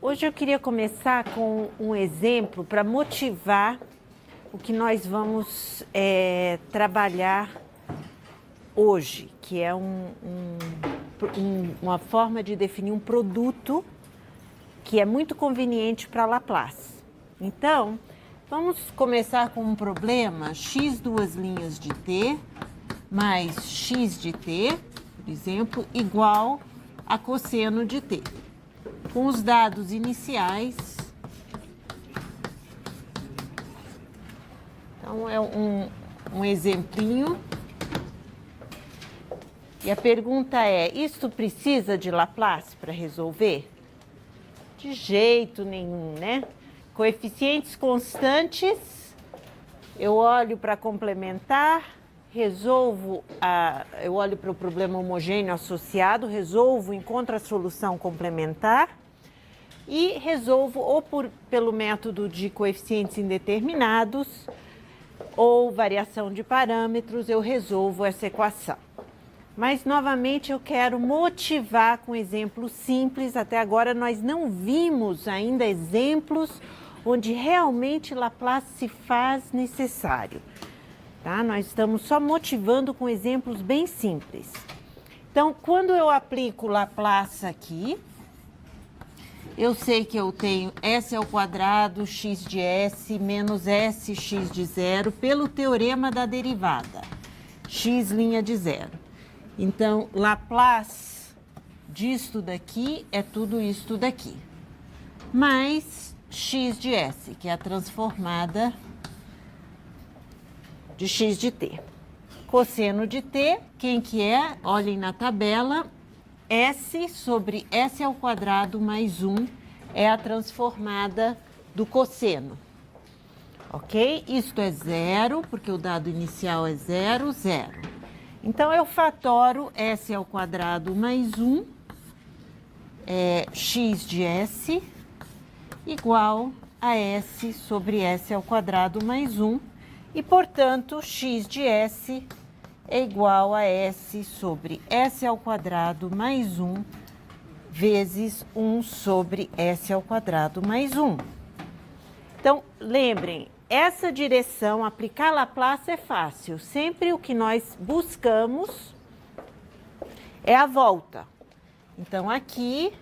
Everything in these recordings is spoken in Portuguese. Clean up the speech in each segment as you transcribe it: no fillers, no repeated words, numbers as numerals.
Hoje eu queria começar com um exemplo para motivar o que nós vamos trabalhar hoje, que é uma forma de definir um produto que é muito conveniente para Laplace. Então, vamos começar com um problema x duas linhas de t mais x de t, por exemplo, igual a cosseno de t. Com os dados iniciais, então é um exemplinho. E a pergunta é, isto precisa de Laplace para resolver? De jeito nenhum, né? Coeficientes constantes, eu olho para complementar, eu olho para o problema homogêneo associado, resolvo, encontro a solução complementar e resolvo ou pelo método de coeficientes indeterminados ou variação de parâmetros, eu resolvo essa equação. Mas, novamente, eu quero motivar com exemplos simples. Até agora, nós não vimos ainda exemplos onde realmente Laplace se faz necessário. Tá? Nós estamos só motivando com exemplos bem simples. Então, quando eu aplico Laplace aqui, eu sei que eu tenho s ao quadrado x de s menos sx de zero pelo teorema da derivada, x' de zero. Então, Laplace disto daqui é tudo isto daqui, mais x de s, que é a transformada de x de t. Cosseno de t, quem que é? Olhem na tabela, s sobre s ao quadrado mais 1 é a transformada do cosseno. Ok? Isto é zero, porque o dado inicial é zero, zero. Então, eu fatoro s ao quadrado mais 1, x de s, igual a s sobre s ao quadrado mais 1. E, portanto, x de s é igual a s sobre s ao quadrado mais 1 vezes 1 sobre s ao quadrado mais 1. Então, lembrem, essa direção, aplicar Laplace é fácil. Sempre o que nós buscamos é a volta. Então, aqui,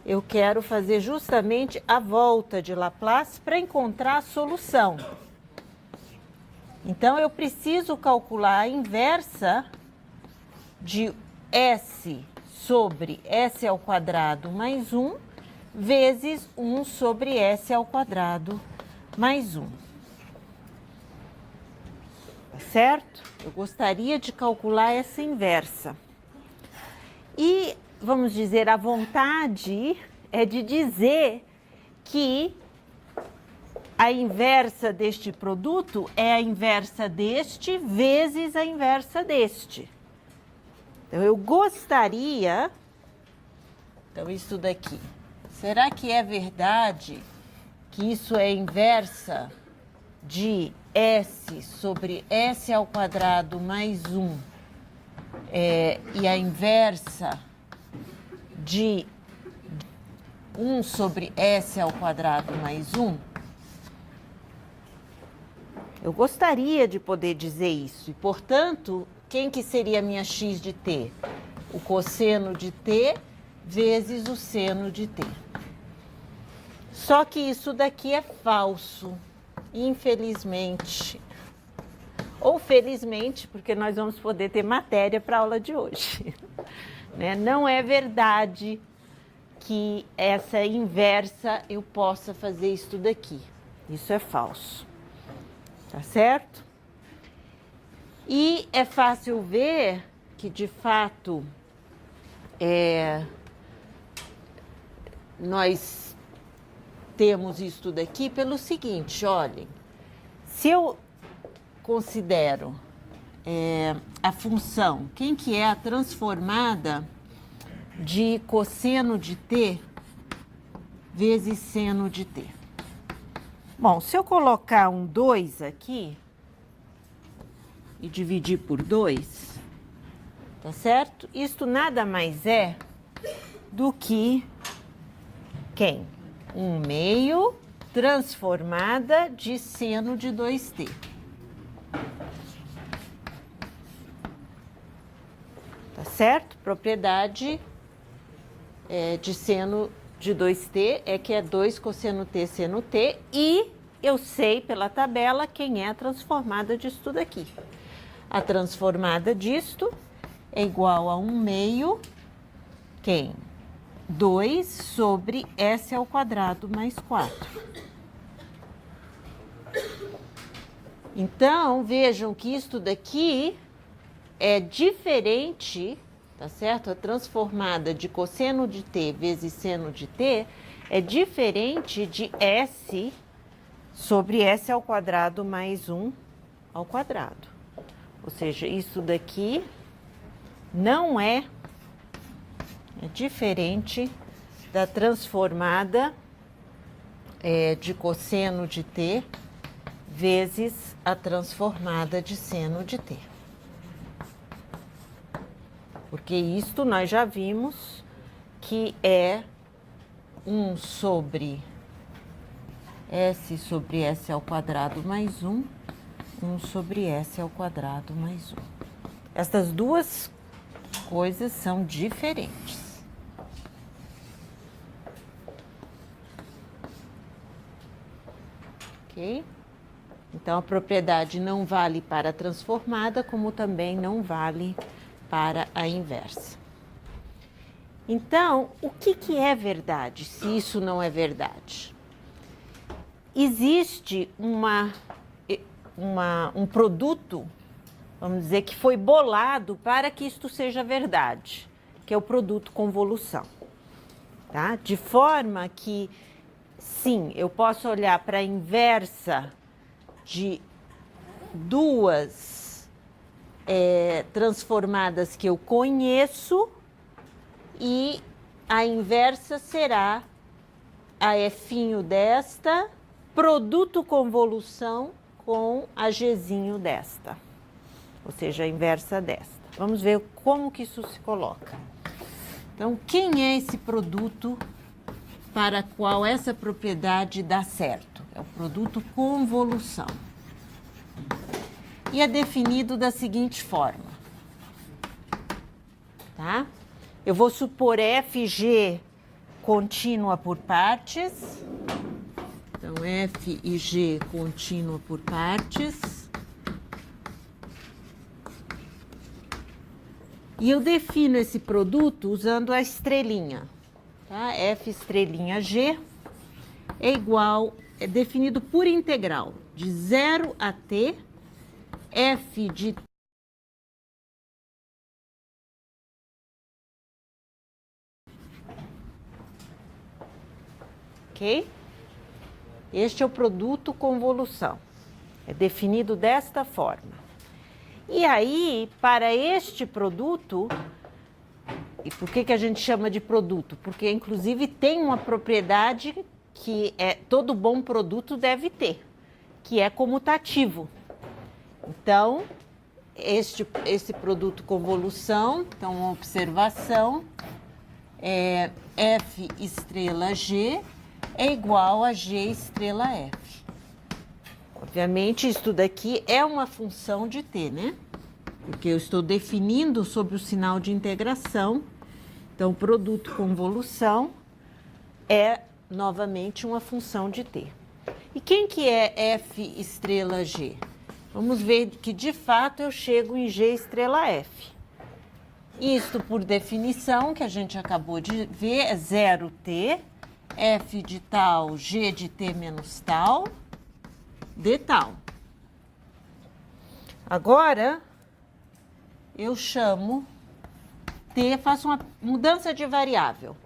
eu quero fazer justamente a volta de Laplace para encontrar a solução. Então, eu preciso calcular a inversa de s sobre s ao quadrado mais 1 vezes 1 sobre s ao quadrado mais 1. Tá certo? Eu gostaria de calcular essa inversa. E, vamos dizer, a vontade é de dizer que a inversa deste produto é a inversa deste vezes a inversa deste. Então, eu gostaria... Então, isso daqui. Será que é verdade que isso é inversa de s sobre s ao quadrado mais 1 e a inversa de 1 sobre s ao quadrado mais 1? Eu gostaria de poder dizer isso. E, portanto, quem que seria a minha x de t? O cosseno de t vezes o seno de t. Só que isso daqui é falso, infelizmente. Ou felizmente, porque nós vamos poder ter matéria para a aula de hoje. Né? Não é verdade que essa inversa eu possa fazer isso daqui. Isso é falso. Tá certo? E é fácil ver que, de fato, nós temos isso daqui pelo seguinte, olhem, se eu considero a função, quem que é a transformada de cosseno de t vezes seno de t? Bom, se eu colocar um 2 aqui e dividir por 2, tá certo? Isto nada mais é do que quem? 1/2 transformada de seno de 2t. Tá certo? Propriedade de seno de 2t é que é 2 cosseno t seno t, e eu sei pela tabela quem é a transformada disto daqui. A transformada disto é igual a 1/2, quem? 2 sobre s ao quadrado mais 4. Então, vejam que isto daqui é diferente, tá certo? A transformada de cosseno de t vezes seno de t é diferente de s sobre s ao quadrado mais 1 ao quadrado. Ou seja, isso daqui não é diferente da transformada de cosseno de t vezes a transformada de seno de t. Porque isto nós já vimos que é 1 sobre s sobre s ao quadrado mais 1, 1 sobre s ao quadrado mais 1. Estas duas coisas são diferentes. Ok? Então, a propriedade não vale para a transformada, como também não vale para a inversa. Então, o que é verdade, se isso não é verdade? Existe um produto, vamos dizer, que foi bolado para que isto seja verdade, que é o produto convolução. Tá? De forma que, sim, eu posso olhar para a inversa de duas transformadas que eu conheço, e a inversa será a F' desta, produto convolução com a G'zinho desta, ou seja, a inversa desta. Vamos ver como que isso se coloca. Então, quem é esse produto para qual essa propriedade dá certo? É o produto convolução. E é definido da seguinte forma, tá? Eu vou supor FG contínua por partes. Então, F e G contínua por partes. E eu defino esse produto usando a estrelinha, tá? F estrelinha G é igual, é definido por integral, de 0 a t, f de ok? Este é o produto convolução. É definido desta forma. E aí, para este produto, e por que a gente chama de produto? Porque, inclusive, tem uma propriedade que todo bom produto deve ter, que é comutativo. Então, esse produto convolução, então, uma observação, F estrela G é igual a G estrela F. Obviamente, isso daqui é uma função de t, né? Porque eu estou definindo sobre o sinal de integração. Então, o produto convolução é, novamente, uma função de t. E quem que é F estrela G? Vamos ver que, de fato, eu chego em G estrela F. Isto, por definição, que a gente acabou de ver, é 0t, F de tal, G de t menos tal, de tal. Agora, eu chamo t, faço uma mudança de variável,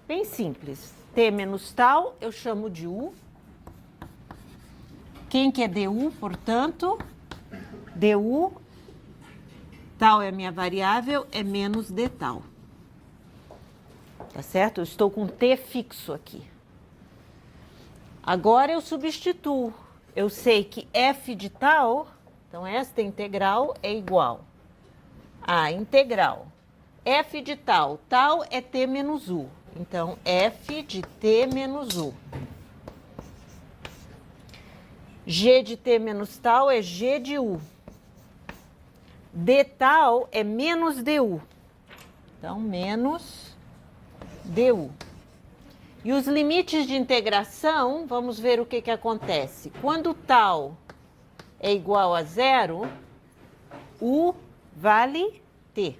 bem simples. T menos tal, eu chamo de u. Quem que é du, portanto? Du, tal é a minha variável, é menos d tal. Tá certo? Eu estou com t fixo aqui. Agora eu substituo. Eu sei que f de tal, então esta integral é igual a integral f de tal, tal é t menos u. Então, f de t menos u. G de t menos tal é g de u. D tal é menos du. Então, menos du. E os limites de integração, vamos ver o que acontece. Quando tal é igual a zero, u vale t.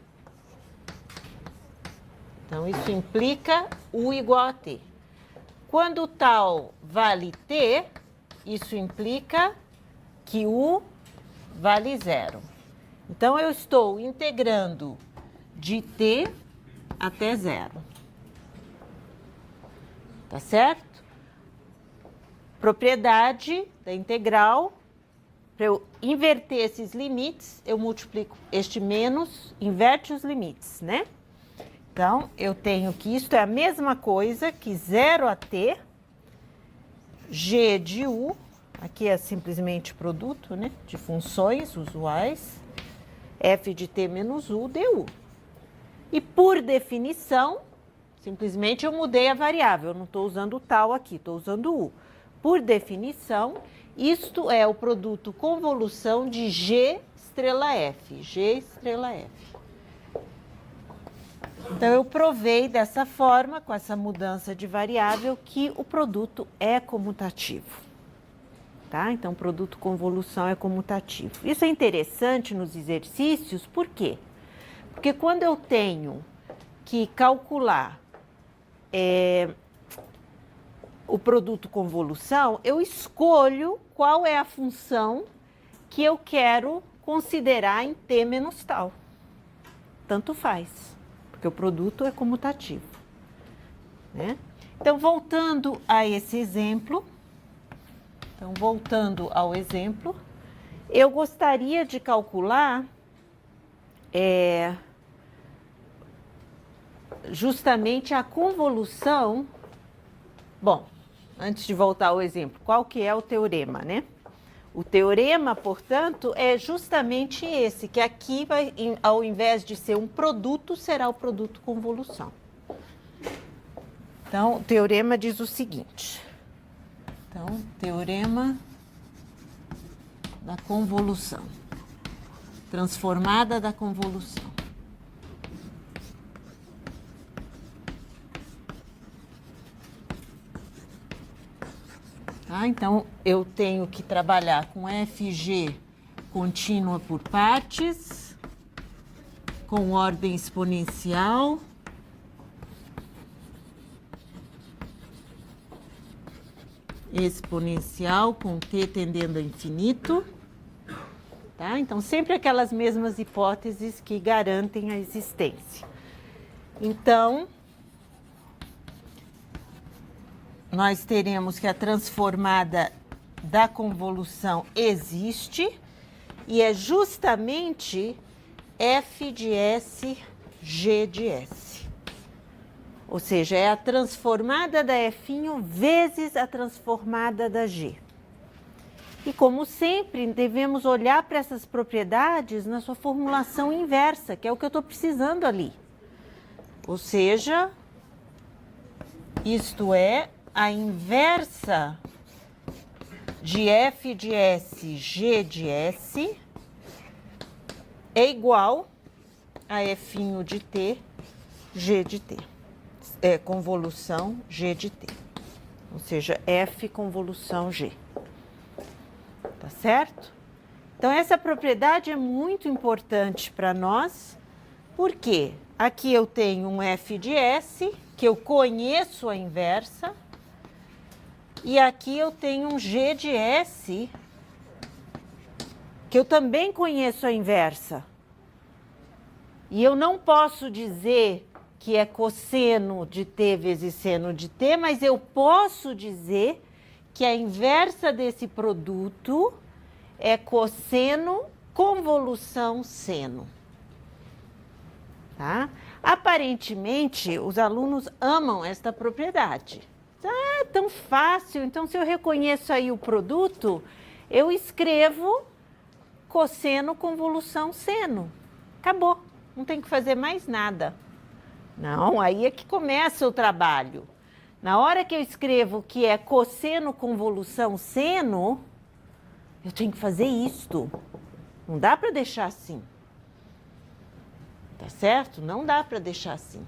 Então, isso implica u igual a t. Quando tal vale t, isso implica que u vale zero. Então, eu estou integrando de t até zero. Tá certo? Propriedade da integral, para eu inverter esses limites, eu multiplico este menos, inverte os limites, né? Então, eu tenho que isto é a mesma coisa que 0 a t, g de u, aqui é simplesmente produto, né, de funções usuais, f de t menos u du. E por definição, simplesmente eu mudei a variável, eu não estou usando o tal aqui, estou usando u. Por definição, isto é o produto convolução de g estrela f, g estrela f. Então, eu provei dessa forma, com essa mudança de variável, que o produto é comutativo. Tá? Então, o produto convolução é comutativo. Isso é interessante nos exercícios, por quê? Porque quando eu tenho que calcular o produto convolução, eu escolho qual é a função que eu quero considerar em t menos tal. Tanto faz. Porque o produto é comutativo, né? Então, voltando a esse exemplo, eu gostaria de calcular justamente a convolução. Bom, antes de voltar ao exemplo, qual que é o teorema, né? O teorema, portanto, é justamente esse, que aqui, ao invés de ser um produto, será o produto convolução. Então, o teorema diz o seguinte. Então, teorema da convolução, transformada da convolução. Tá? Então, eu tenho que trabalhar com FG contínua por partes, com ordem exponencial, com t tendendo a infinito. Tá? Então, sempre aquelas mesmas hipóteses que garantem a existência. Então, nós teremos que a transformada da convolução existe e é justamente f de s, g de s. Ou seja, é a transformada da f vezes a transformada da g. E como sempre, devemos olhar para essas propriedades na sua formulação inversa, que é o que eu estou precisando ali. Ou seja, isto é, a inversa de f de s, g de s é igual a f de t, g de t. É convolução g de t. Ou seja, f convolução g. Tá certo? Então, essa propriedade é muito importante para nós, porque aqui eu tenho um f de s, que eu conheço a inversa, e aqui eu tenho um g de s, que eu também conheço a inversa. E eu não posso dizer que é cosseno de t vezes seno de t, mas eu posso dizer que a inversa desse produto é cosseno convolução seno. Tá? Aparentemente, os alunos amam esta propriedade. Ah, tão fácil. Então, se eu reconheço aí o produto, eu escrevo cosseno convolução seno. Acabou. Não tem que fazer mais nada. Não, aí é que começa o trabalho. Na hora que eu escrevo que é cosseno convolução seno, eu tenho que fazer isto. Não dá para deixar assim. Tá certo? Não dá para deixar assim.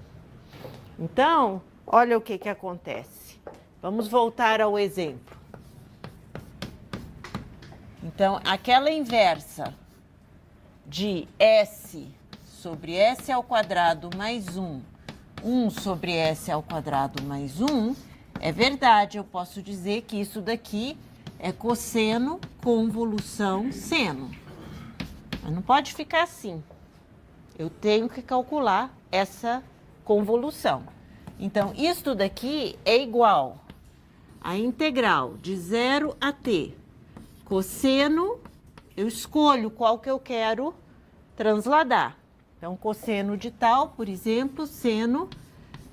Então, olha o que que acontece. Vamos voltar ao exemplo. Então, aquela inversa de S sobre S ao quadrado mais 1 sobre S ao quadrado mais 1, é verdade, eu posso dizer que isso daqui é cosseno convolução seno. Mas não pode ficar assim. Eu tenho que calcular essa convolução. Então, isto daqui é igual a integral de 0 a t cosseno, eu escolho qual que eu quero transladar. Então, cosseno de tal, por exemplo, seno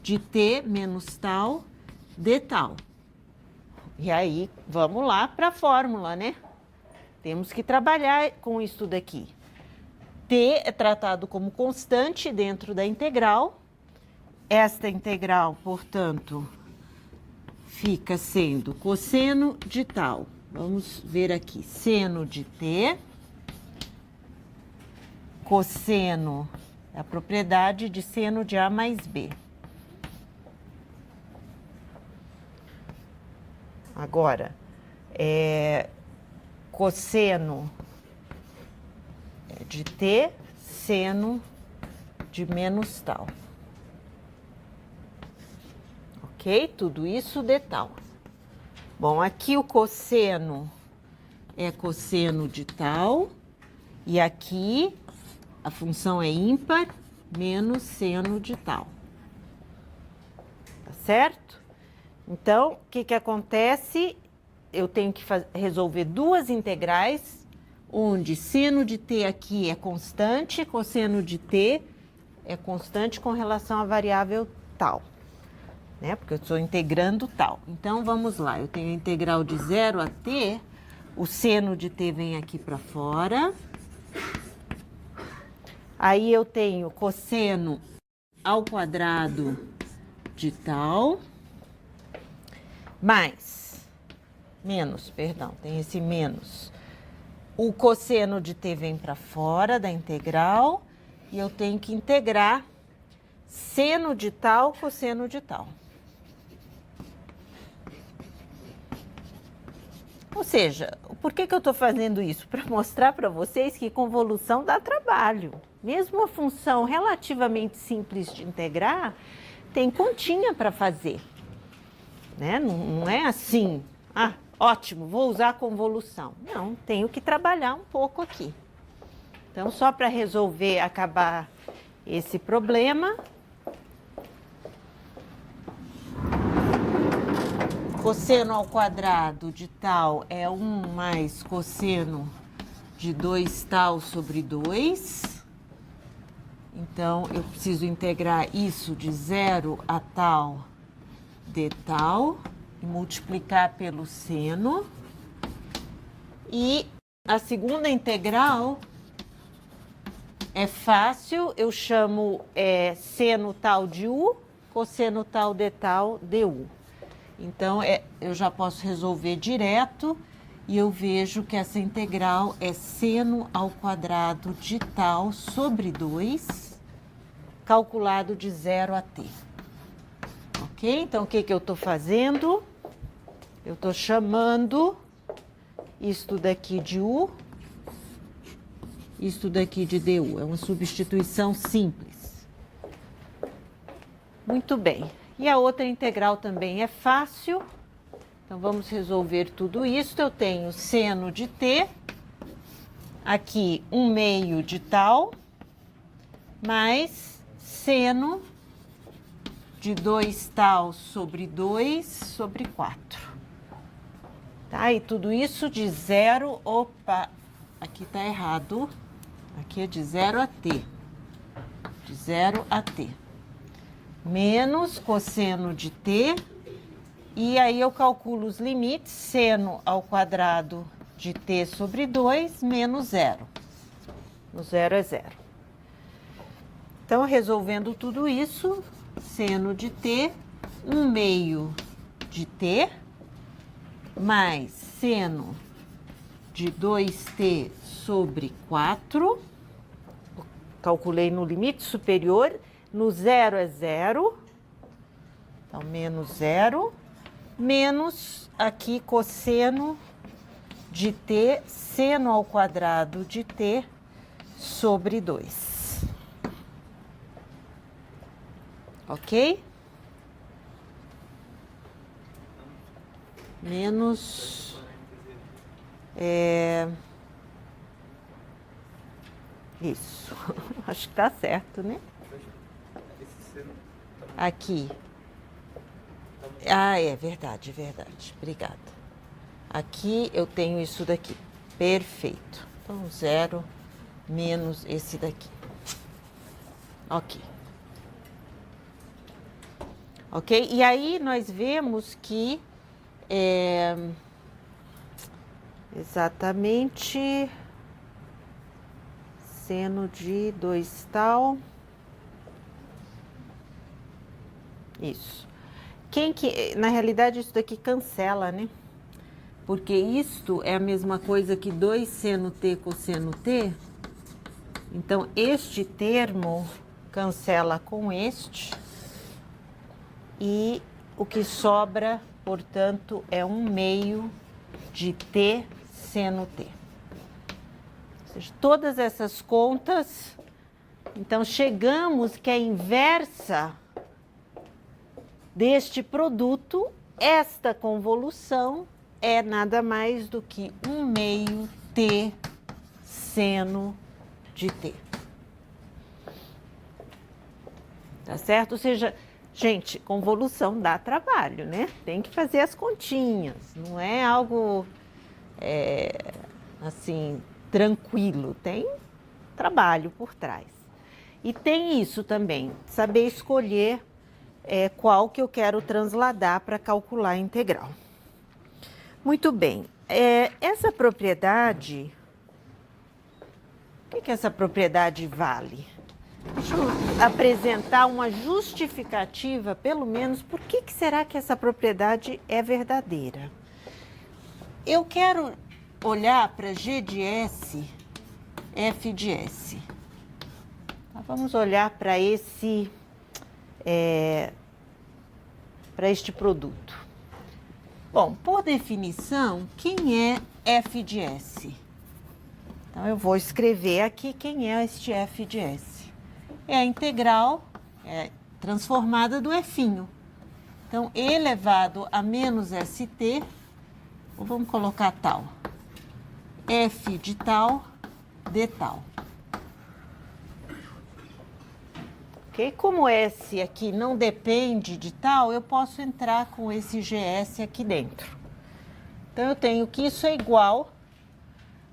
de t menos tal de tal. E aí, vamos lá para a fórmula, né? Temos que trabalhar com isso daqui. T é tratado como constante dentro da integral. Esta integral, portanto, fica sendo cosseno de tal. Vamos ver aqui, seno de t, cosseno, é a propriedade de seno de A mais B. Agora, cosseno de t, seno de menos tal. Ok? Tudo isso de tal. Bom, aqui o cosseno é cosseno de tal, e aqui a função é ímpar, menos seno de tal. Tá certo? Então, o que que acontece? Eu tenho que resolver duas integrais, onde seno de t aqui é constante, cosseno de t é constante com relação à variável tal. Né? Porque eu estou integrando tal. Então, vamos lá. Eu tenho a integral de 0 a t, o seno de t vem aqui para fora. Aí eu tenho cosseno ao quadrado de tal, tem esse menos. O cosseno de t vem para fora da integral e eu tenho que integrar seno de tal, cosseno de tal. Ou seja, por que que eu estou fazendo isso? Para mostrar para vocês que convolução dá trabalho. Mesmo uma função relativamente simples de integrar, tem continha para fazer. Né? Não é assim, ótimo, vou usar a convolução. Não, tenho que trabalhar um pouco aqui. Então, só para resolver, acabar esse problema, cosseno ao quadrado de tal é 1 mais cosseno de 2 tal sobre 2. Então, eu preciso integrar isso de 0 a tal de tal e multiplicar pelo seno. E a segunda integral é fácil, eu chamo seno tal de u, cosseno tal de u. Então, eu já posso resolver direto e eu vejo que essa integral é seno ao quadrado de tal sobre 2, calculado de 0 a t. Ok? Então, o que que eu estou fazendo? Eu estou chamando isto daqui de u, isto daqui de du. É uma substituição simples. Muito bem. E a outra integral também é fácil. Então, vamos resolver tudo isso. Eu tenho seno de t, aqui 1/2 de tal, mais seno de 2 tal sobre 2 sobre 4. Tá? E tudo isso de 0, aqui tá errado. Aqui é de 0 a t. De 0 a t. Menos cosseno de t, e aí eu calculo os limites, seno ao quadrado de t sobre 2 menos 0. O 0 é 0. Então, resolvendo tudo isso, seno de t, 1/2 de t, mais seno de 2t sobre 4. Calculei no limite superior, no zero é zero, então menos zero, menos aqui cosseno de t, seno ao quadrado de t sobre 2. Ok? Menos... Isso, acho que tá certo, né? Aqui. Ah, é verdade, obrigada. Aqui eu tenho isso daqui, perfeito. Então, zero menos esse daqui. Ok. Ok? E aí nós vemos que exatamente seno de 2 tal. Isso. Na realidade, isso daqui cancela, né? Porque isto é a mesma coisa que 2 seno t cosseno t. Então, este termo cancela com este. E o que sobra, portanto, é 1/2 de t seno t. Ou seja, todas essas contas, então chegamos que a inversa deste produto, esta convolução, é nada mais do que 1/2 t seno de t. Tá certo? Ou seja, gente, convolução dá trabalho, né? Tem que fazer as continhas, não é algo assim, tranquilo, tem trabalho por trás. E tem isso também, saber escolher qual que eu quero transladar para calcular a integral. Muito bem, essa propriedade, o que essa propriedade vale? Deixa eu apresentar uma justificativa, pelo menos, por que será que essa propriedade é verdadeira? Eu quero olhar para G de S, F de S. Tá, vamos olhar para este produto. Bom, por definição, quem é F de S? Então, eu vou escrever aqui quem é este F de S. É a integral transformada do F'inho. Então, e elevado a menos st, ou vamos colocar tal, f de tal, de tal. Ok? Como S aqui não depende de tal, eu posso entrar com esse GS aqui dentro. Então, eu tenho que isso é igual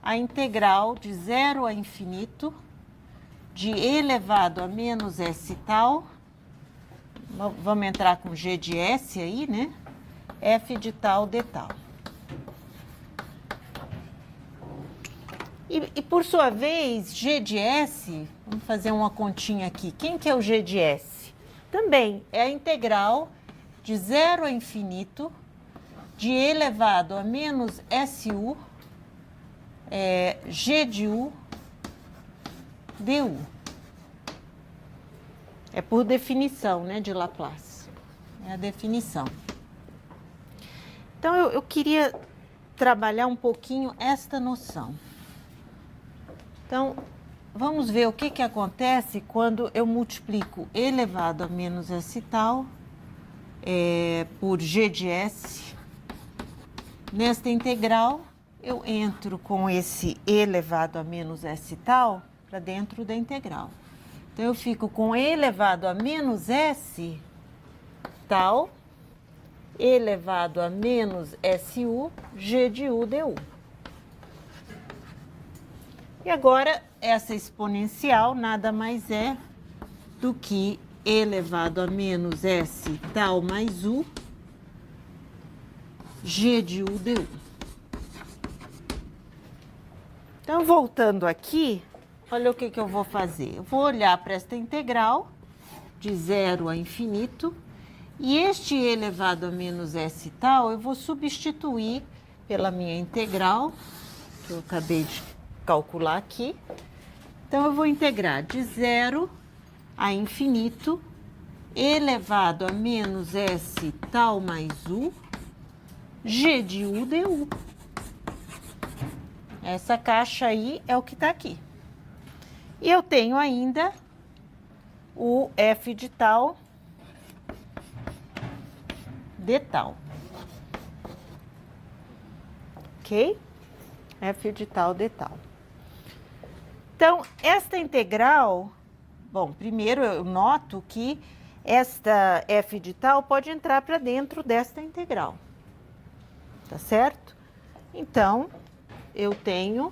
a integral de 0 a infinito de e elevado a menos S tal, vamos entrar com G de S aí, né? F de tal, de tal. E por sua vez, G de S, vamos fazer uma continha aqui. Quem que é o G de S? Também é a integral de 0 a infinito de e elevado a menos SU, G de U, du. É por definição, né, de Laplace. É a definição. Então, eu queria trabalhar um pouquinho esta noção. Então, vamos ver o que acontece quando eu multiplico e elevado a menos S tal por G de S. Nesta integral, eu entro com esse e elevado a menos S tal para dentro da integral. Então, eu fico com e elevado a menos S tal, e elevado a menos SU, G de U du. E agora, essa exponencial nada mais é do que e elevado a menos S tal mais U, G de U du. Então, voltando aqui, olha o que eu vou fazer. Eu vou olhar para esta integral de 0 a infinito. E este e elevado a menos s tal, eu vou substituir pela minha integral, que eu acabei de calcular aqui. Então, eu vou integrar de 0 a infinito, elevado a menos s tal mais u, g de u du. Essa caixa aí é o que está aqui. E eu tenho ainda o f de tal de tal. Ok? F de tal de tal. Então, esta integral, bom, primeiro eu noto que esta f de tal pode entrar para dentro desta integral. Tá certo? Então, eu tenho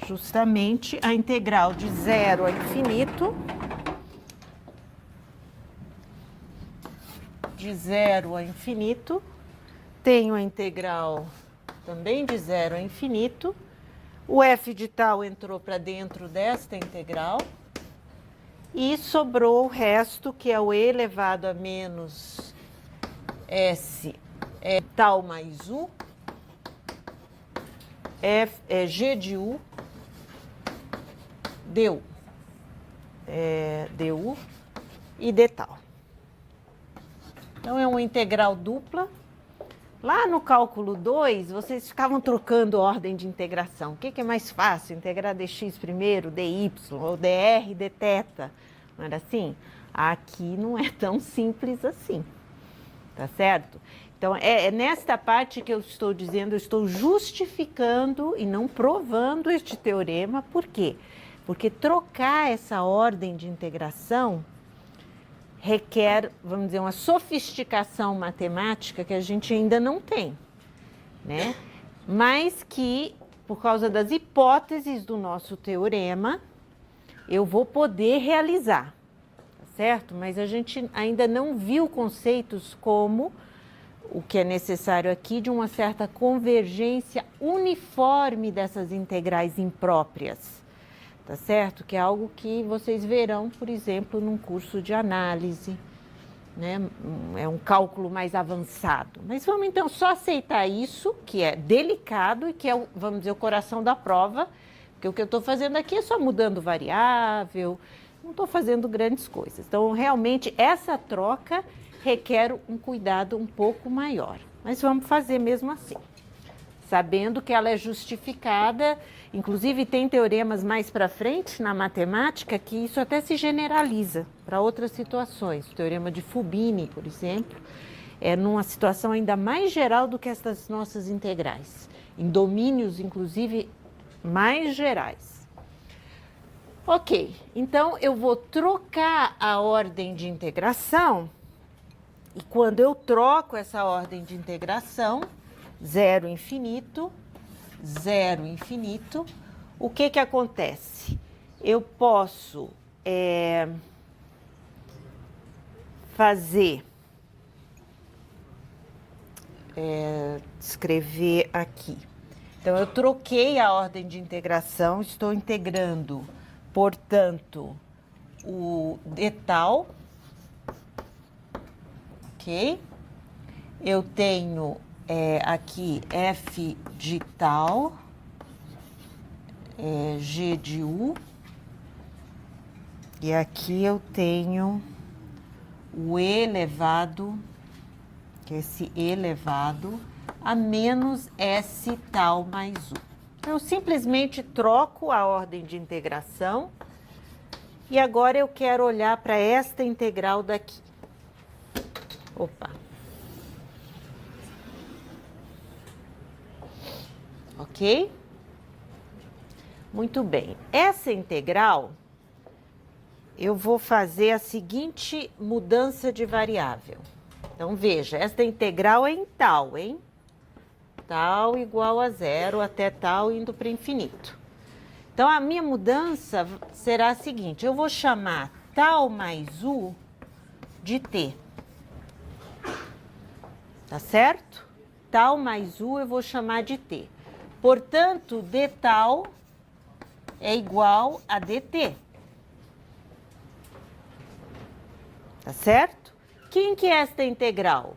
justamente a integral de 0 a infinito, de 0 a infinito, tenho a integral também de 0 a infinito, o f de tal entrou para dentro desta integral e sobrou o resto, que é o e elevado a menos s tal mais u, g de u, du, du e d tal. Então, é uma integral dupla. Lá no cálculo 2, vocês ficavam trocando ordem de integração. O que é mais fácil? Integrar dx primeiro, dy, ou dr, dθ. Não era assim? Aqui não é tão simples assim. Tá certo? Então, é nesta parte que eu estou dizendo, eu estou justificando e não provando este teorema. Por quê? Porque trocar essa ordem de integração requer, vamos dizer, uma sofisticação matemática que a gente ainda não tem, né? Mas que, por causa das hipóteses do nosso teorema, eu vou poder realizar, tá certo? Mas a gente ainda não viu conceitos como o que é necessário aqui de uma certa convergência uniforme dessas integrais impróprias. Tá certo? Que é algo que vocês verão, por exemplo, num curso de análise, né? É um cálculo mais avançado. Mas vamos então só aceitar isso, que é delicado e que é, vamos dizer, o coração da prova, porque o que eu estou fazendo aqui é só mudando variável, não estou fazendo grandes coisas. Então, realmente, essa troca requer um cuidado um pouco maior. Mas vamos fazer mesmo assim, sabendo que ela é justificada. Inclusive, tem teoremas mais para frente na matemática que isso até se generaliza para outras situações. O teorema de Fubini, por exemplo, é numa situação ainda mais geral do que essas nossas integrais, em domínios, inclusive, mais gerais. Ok, então eu vou trocar a ordem de integração e quando eu troco essa ordem de integração, 0 infinito, 0 infinito, o que acontece? Eu posso escrever aqui. Então, eu troquei a ordem de integração, estou integrando, portanto, o d tal, ok? Eu tenho aqui f de tal, g de u, e aqui eu tenho o e elevado, que é esse e elevado, a menos s tal mais u. Então, eu simplesmente troco a ordem de integração e agora eu quero olhar para esta integral daqui. Opa! Ok? Muito bem. Essa integral, eu vou fazer a seguinte mudança de variável. Então, veja, esta integral é em tal, hein? Tal igual a 0 até tal indo para infinito. Então, a minha mudança será a seguinte, eu vou chamar tal mais u de t. Tá certo? Tal mais u eu vou chamar de t. Portanto, d tal é igual a dt. Tá certo? Quem que é esta integral?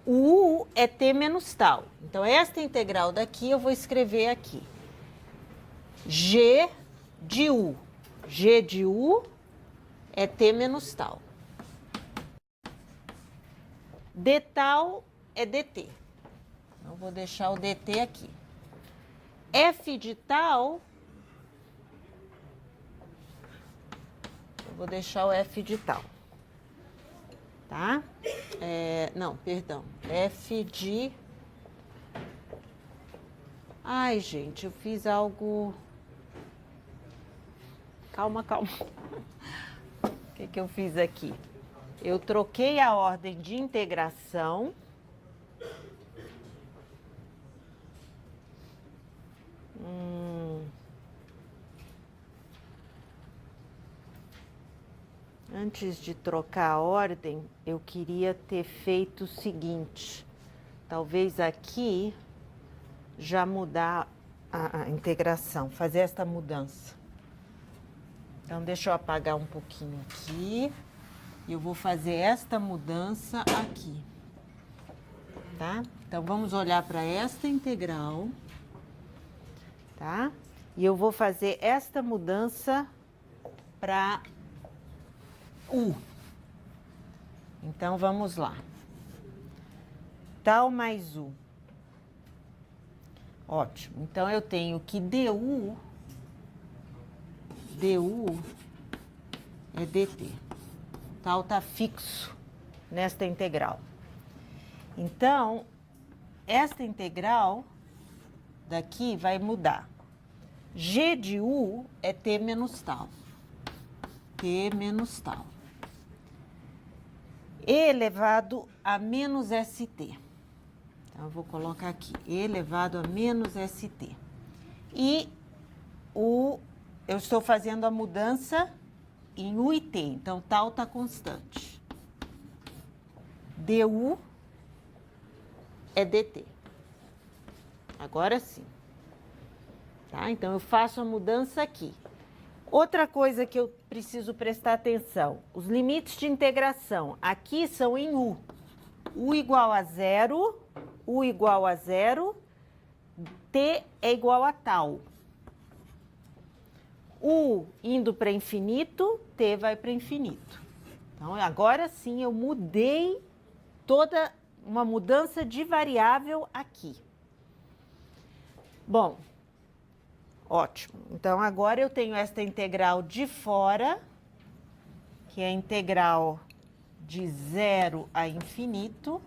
O U é t menos tal. Então, esta integral daqui eu vou escrever aqui. G de U. G de U é t menos tal. D tal é dt. Então, vou deixar o dt aqui. F de tal, eu vou deixar o f de tal. Tá? Não, perdão. F de... Ai, gente, eu fiz algo... Calma, calma. O que eu fiz aqui? Eu troquei a ordem de integração. Antes de trocar a ordem, eu queria ter feito o seguinte. Talvez aqui já mudar a integração, fazer esta mudança. Então, deixa eu apagar um pouquinho aqui. E eu vou fazer esta mudança aqui. Tá? Então, vamos olhar para esta integral. Tá? E eu vou fazer esta mudança para U. Então, vamos lá. Tal mais U. Ótimo. Então, eu tenho que du é dt. Tal tá fixo nesta integral. Então, esta integral daqui vai mudar. G de U é t menos tal. T menos tal. E elevado a menos st. Então, eu vou colocar aqui, E elevado a menos st. E eu estou fazendo a mudança em U e T, então, tal está constante. du é dt. Agora sim. Tá? Então, eu faço a mudança aqui. Outra coisa que eu preciso prestar atenção, os limites de integração aqui são em U. U igual a zero, U igual a zero, T é igual a tal. U indo para infinito, T vai para infinito. Então, agora sim eu mudei toda uma mudança de variável aqui. Bom, ótimo. Então, agora eu tenho esta integral de fora, que é a integral de zero a infinito,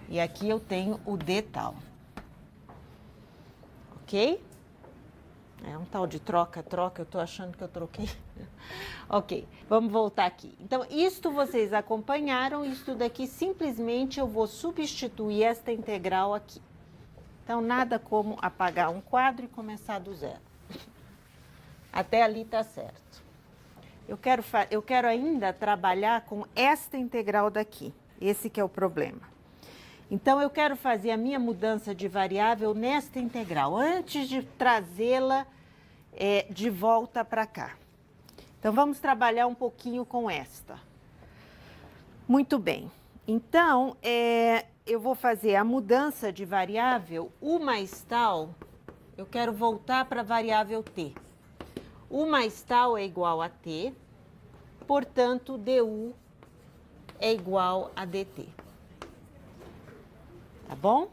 e aqui eu tenho o d tal. Ok? É um tal de troca, eu tô achando que eu troquei. Ok, vamos voltar aqui. Então, isto vocês acompanharam, isto daqui simplesmente eu vou substituir esta integral aqui. Então, nada como apagar um quadro e começar do zero. Até ali tá certo. Eu quero ainda trabalhar com esta integral daqui. Esse que é o problema. Então, eu quero fazer a minha mudança de variável nesta integral, antes de trazê-la de volta para cá. Então, vamos trabalhar um pouquinho com esta. Muito bem. Então, eu vou fazer a mudança de variável U mais tal, eu quero voltar para a variável t. U mais tal é igual a t, portanto, du é igual a dt. Tá bom?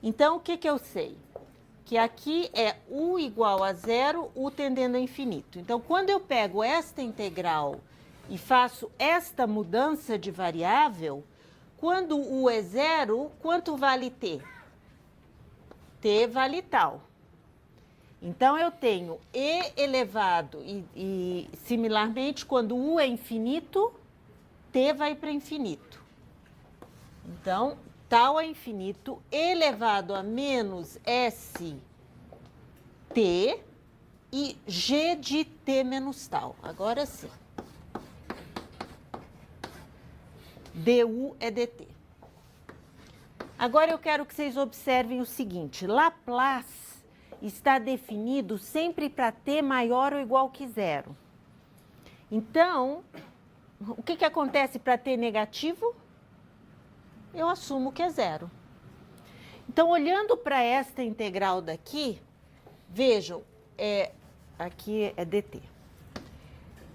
Então, o que eu sei? Que aqui é U igual a zero, U tendendo a infinito. Então, quando eu pego esta integral e faço esta mudança de variável, quando U é zero, quanto vale t? T vale tal. Então, eu tenho E elevado e similarmente, quando U é infinito, T vai para infinito. Então, tal é infinito elevado a menos st e g de t menos tal. Agora sim. du é dt. Agora eu quero que vocês observem o seguinte. Laplace está definido sempre para t maior ou igual que zero. Então, o que acontece para t negativo? Eu assumo que é zero. Então, olhando para esta integral daqui, vejam, aqui é dt.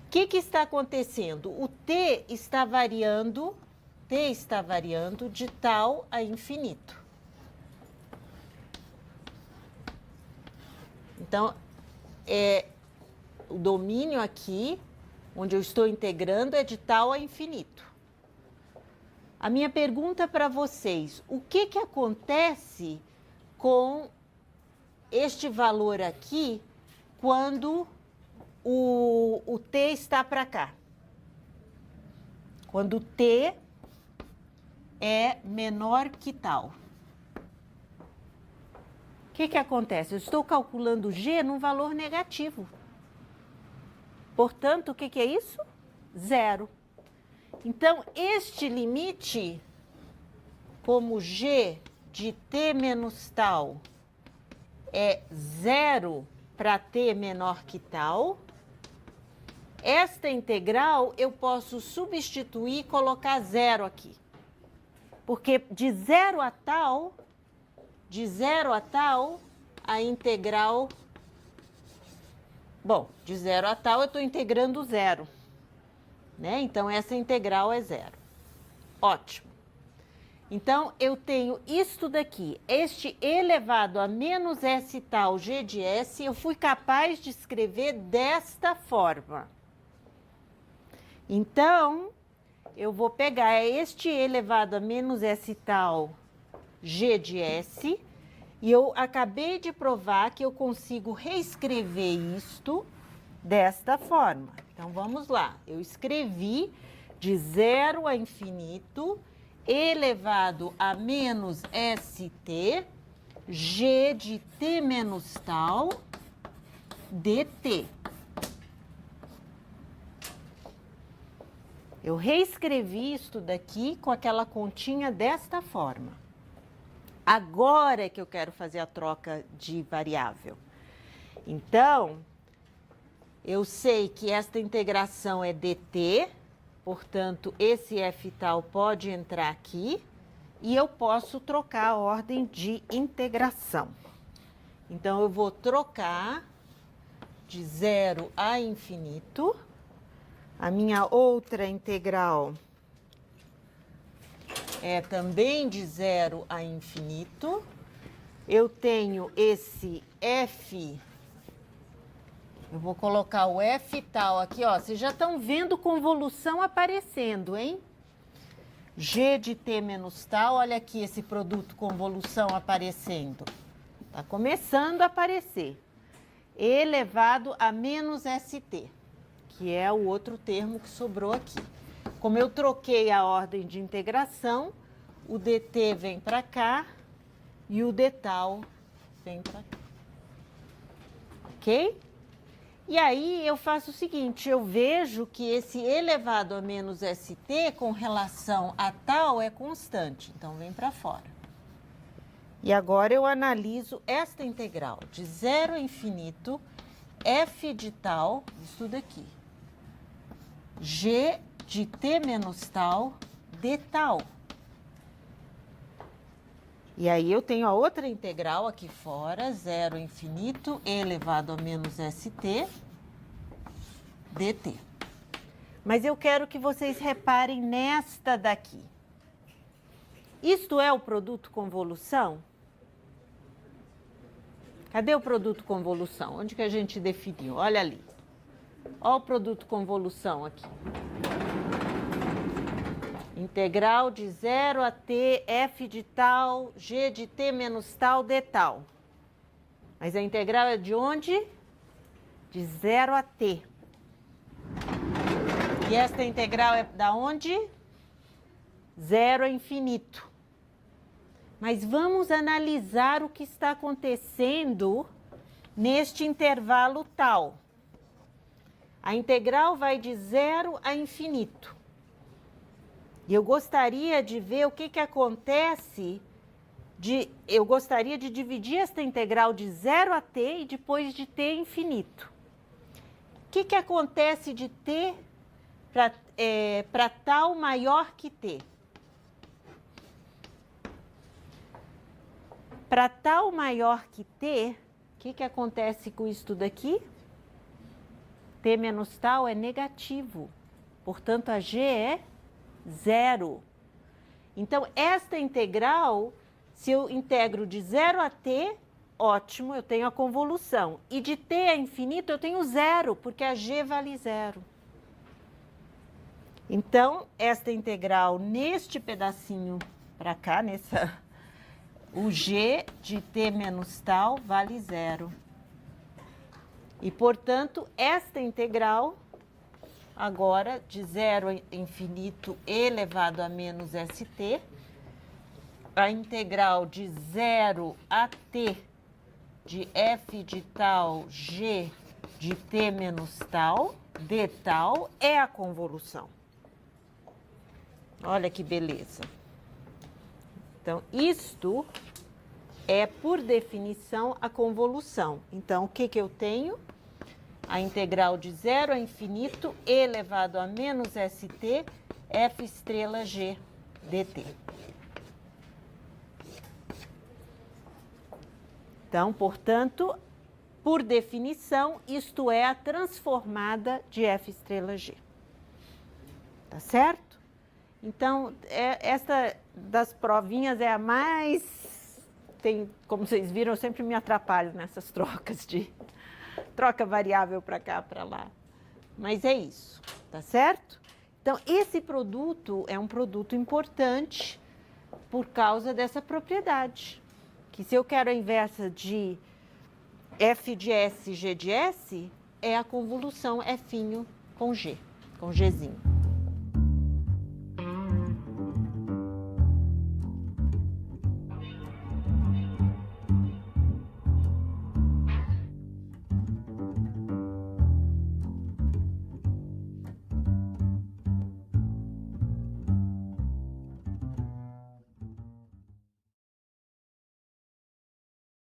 O que está acontecendo? O t está variando de tal a infinito. Então, o domínio aqui, onde eu estou integrando, é de tal a infinito. A minha pergunta para vocês, o que acontece com este valor aqui quando o t está para cá? Quando t é menor que tal. O que acontece? Eu estou calculando g num valor negativo. Portanto, o que é isso? Zero. Então, este limite, como g de t menos tal é zero para t menor que tal, esta integral eu posso substituir e colocar zero aqui. Porque de zero a tal, a integral... Bom, de zero a tal eu estou integrando zero. Né? Então, essa integral é zero. Ótimo. Então, eu tenho isto daqui, este elevado a menos s tal g de s, eu fui capaz de escrever desta forma. Então, eu vou pegar este elevado a menos s tal g de s, e eu acabei de provar que eu consigo reescrever isto desta forma. Então, vamos lá. Eu escrevi de zero a infinito, elevado a menos st, g de t menos tal, dt. Eu reescrevi isto daqui com aquela continha desta forma. Agora é que eu quero fazer a troca de variável. Então, eu sei que esta integração é dt, portanto, esse f tal pode entrar aqui e eu posso trocar a ordem de integração. Então, eu vou trocar de zero a infinito. A minha outra integral é também de zero a infinito. Eu tenho esse f... Eu vou colocar o f tal aqui, ó. Vocês já estão vendo convolução aparecendo, hein? G de t menos tal, olha aqui esse produto convolução aparecendo. Está começando a aparecer. Elevado a menos st, que é o outro termo que sobrou aqui. Como eu troquei a ordem de integração, o dt vem para cá e o d tal vem para cá. Ok? E aí eu faço o seguinte, eu vejo que esse elevado a menos st com relação a tal é constante, então vem para fora. E agora eu analiso esta integral de zero a infinito, f de tal, isso daqui, g de t menos tal, d tal. E aí eu tenho a outra integral aqui fora, zero a infinito, elevado a menos st, dt. Mas eu quero que vocês reparem nesta daqui. Isto é o produto convolução? Cadê o produto convolução? Onde que a gente definiu? Olha ali. Olha o produto convolução aqui. Integral de zero a t, f de tal, g de t menos tal, d tal. Mas a integral é de onde? De zero a t. E esta integral é da onde? Zero a infinito. Mas vamos analisar o que está acontecendo neste intervalo tal. A integral vai de zero a infinito. E eu gostaria de ver o que acontece, eu gostaria de dividir esta integral de zero a t e depois de t infinito. O que acontece de t para tal maior que t. Para tal maior que t, o que acontece com isso daqui? T menos tal é negativo. Portanto, a g é 0. Então, esta integral, se eu integro de 0 a t, ótimo, eu tenho a convolução. E de t a infinito, eu tenho 0, porque a g vale 0. Então, esta integral neste pedacinho para cá, o g de t menos tal vale 0. E, portanto, esta integral, agora, de 0 a infinito elevado a menos st, a integral de 0 a t de f de tal g de t menos tal, d tal, é a convolução. Olha que beleza. Então, isto é, por definição, a convolução. Então, o que eu tenho? A integral de 0 a infinito elevado a menos st, f estrela g dt. Então, portanto, por definição, isto é a transformada de f estrela g. Tá certo? Então, esta das provinhas é a mais... como vocês viram, eu sempre me atrapalho nessas trocas de... troca variável para cá, para lá. Mas é isso, tá certo? Então, esse produto é um produto importante por causa dessa propriedade. Que se eu quero a inversa de f de s, g de s, é a convolução f com g, com gzinho.